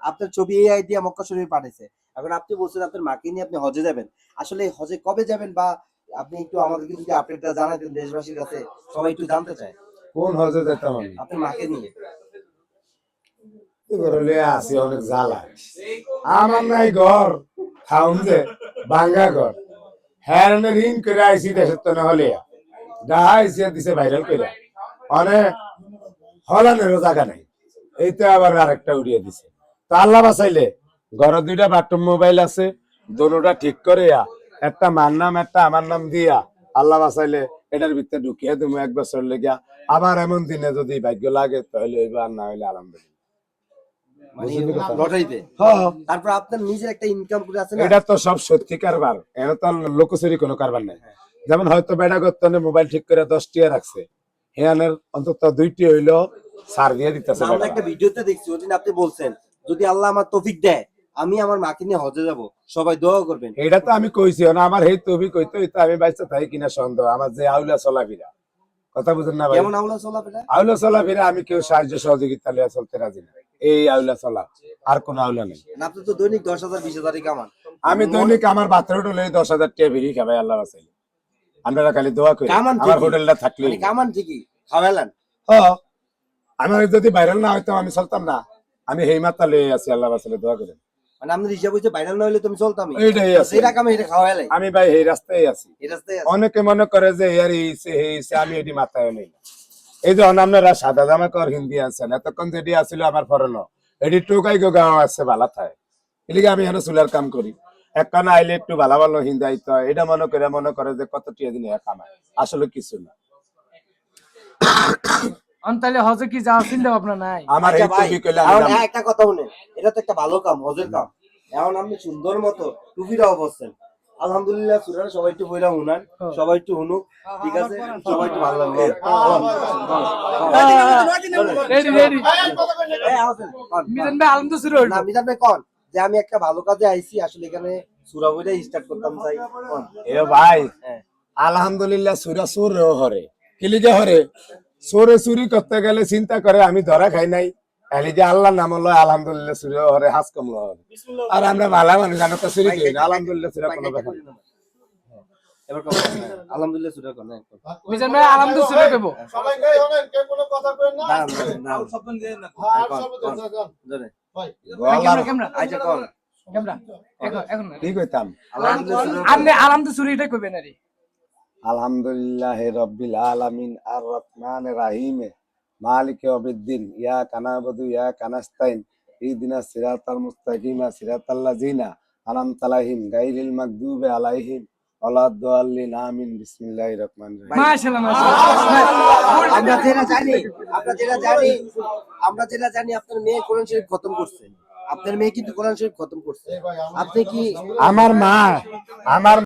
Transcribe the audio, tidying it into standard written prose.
আপনার ছবি এআই দিয়ে মক্কা শরীফে পাঠাইছে। এখন আপনি বলছেন আপনার মাকে নিয়ে আপনি হজে যাবেন। আসলে হজে কবে যাবেন বা আপনি একটু আমাদেরকে যদি আপডেটটা জানাতেন দেশবাসীর কাছে, সবাই একটু জানতে চায়। কোন হজে যেতাম আমি? আপনার মাকে নিয়ে। করলে আসি অনেক জ্বালা। আমার নাই ঘর খাউন যে বাঙ্গা ঘর। হ্যাঁ ঋণ করে আইসি দেশের তো না হলে আইসি দিছে ভাইরাল করে অনেক হলানেরও জায়গা নাই। এইটা আবার আরেকটা উড়িয়ে দিছে। তো আল্লাহ বাঁচাইলে ঘরে 2টা বাথরুম মোবাইল আছে, দোনোটা ঠিক করে একটা মার নাম একটা আমার নাম দিয়া আল্লাহ বাঁচাইলে এটার ভিতরে ঢুকিয়ে তুমি 1 বছর লেগিয়া আবার এমন দিনে যদি ভাগ্য লাগে তাহলে হইবা, আর না হইলে আলহামদুলিল্লাহ। মানে বুঝলি কথা? লটারিতে। হ্যাঁ তারপর আপনার নিজের একটা ইনকাম করে আছে না? এটা তো সব সত্যি কারবার, এর তো লোকচুরি কোনো কারবার নাই। যেমন হয়তো বেড়া করতে মোবাইল ঠিক করে 10 টিয়া রাখছে, হেয়ানের অন্তত 2টি হইলো সার দিয়ে দিতেছে। আমরা একটা ভিডিওতে দেখছি ওদিন আপনি বলছেন যদি আল্লাহ আমার তৌফিক দেয় আমি আমার মাকে নিয়ে হজে যাব, সবাই দোয়া করবেন। এটা তো আমি কইছি না, আমার এই তৌফিক হইতো এটা আমি বাইচা থাকি কিনা সন্দেহ। আমার যে আউলা চলাফেরা, কথা বুঝেন না ভাই? কেমন আউলা চলাফেরা? আউলা চলাফেরা আমি কেউ সাহায্য সহযোগিতা লিয়ে চলতে রাজি না। এই আউলা চলা, আর কোন আউলা নেই। আপনি তো দৈনিক 10,000 20,000 কামান। আমি দৈনিক আমার বাথরুম হলে 10,000 টাকা বেরিয়ে খাবাই আল্লাহ বাঁচাইলে। আপনারা খালি দোয়া করি কামান আমার ঠিকই। হোটেলটা থাকলে। মানে কামান ঠিকই খাওয়ালেন। হ্যাঁ, আমার যদি ভাইরাল না হইতো আমি চলতাম না। আমি এই মাত্রা লয়ে আছি, আল্লাহ বাঁচাইলে দোয়া করেন। মানে আপনার হিসাব হইছে ভাইরাল না হইলে তুমি চলতামই। এইটাই আছে। সেটা কামে এটা খাওয়ালাই। আমি ভাই এই রাস্তায় আছি। এই রাস্তায় আছে। অনেকে মনে করে যে ইয়ার এইছে আমি এটি মাথায় নেই না। এই যে আপনারা সাদা জামা কর হিন্দি আছেন, এতক্ষণ যেটি আসছিল আমার ফরনো এটি টোকাই গাঁও আছে ভালা থায়, এদিকে আমি এখানে চুলার কাম করি। একখানা আইলে একটু ভালো ভালো হিন্দি আইতে হয়, এটা মনে করে যে কত টিয়া দিন কামায়, আসলে কিছু না। তাহলে হজে কি যাওয়ার চিন্তা ভাবনা নাই? আমার এই আচ্ছা ভাই, টুপি কইলে এখন আমি একটা কথা শুনেন, এটা তো একটা ভালো কাম, হজের কাম। এখন আপনি সুন্দর মতো টুপিটাও বসছেন। আলহামদুলিল্লাহ সুরান সবাই একটু বইরা হুনান, সবাই একটু হুনুক, ঠিক আছে? সবাই একটু ভালো লাগবে। Ready ready. এই আসেন, কন, মিজান কন। ভাই আলহামদুলিল্লাহ শুরু হইলো। না মিজান ভাই কন যে আমি একটা ভালো কাজে আইছি, আসলে এখানে সূরা বইটা স্টার্ট করতাম চাই। কন। এ ভাই হ্যাঁ। আলহামদুলিল্লাহ সুরা সুর হরে কিলিকে হরে সুরে চুরি করতে গেলে চিন্তা করে আমি ধরা খাই নাই, এলি যে আল্লাহ নাম হলো আলহামদুলিল্লাহ সুরে হরে হাস কমল হরে। আর আমরা ভালো মানুষ জানো তো চুরি করি না, আলহামদুলিল্লাহ সুরা কোনো ব্যাপার না। এবার কন। আলহামদুলিল্লাহ সূরা কন। হ্যাঁ, কন। মিজান ভাই আলহামদুলিল্লাহ শুরু করব। সবাই গাই হলেন, কেউ কোনো কথা কইেন না। দাঁড়ান, দাঁড়ান, দাঁড়ান। শব্দ দিয়ে না। হ্যাঁ, আর কন, শব্দ কন। দিয়ে যান। জোরে। ভাই ক্যামেরা ক্যামেরা আচ্ছা কন। ক্যামেরা এখন না। কি কইতাম? আলহামদুলিল্লাহ সূরা কন। আপনি আলহামদুলিল্লাহ শুরু এটাই কইবেন আরে। আলহামদুলিল্লাহ রব্বিল আলামিন আর রহমানির রহিম মালিক ইয়াউমিদ্দিন ইয়াকা না'বুদু ওয়া ইয়াকা নাস্তাইন ইহদিনাস সিরাতাল মুস্তাকিম সিরাতাল লাযিনা আন'আমতা আলাইহিম গায়রিল মাগদুবি আলাইহিম ওয়ালাদ-দাল্লিন আমিন। বিসমিল্লাহির রহমানির রহিম। মাশাআল্লাহ মাশাআল্লাহ। আমরা যেটা জানি আপনার মেয়ে কোরআন শরীফ খতম করছে। আপনার মেয়ে কিন্তু কোরআন শরীফ খতম করছে। এই ভাই আপনি কি আমার মা আমার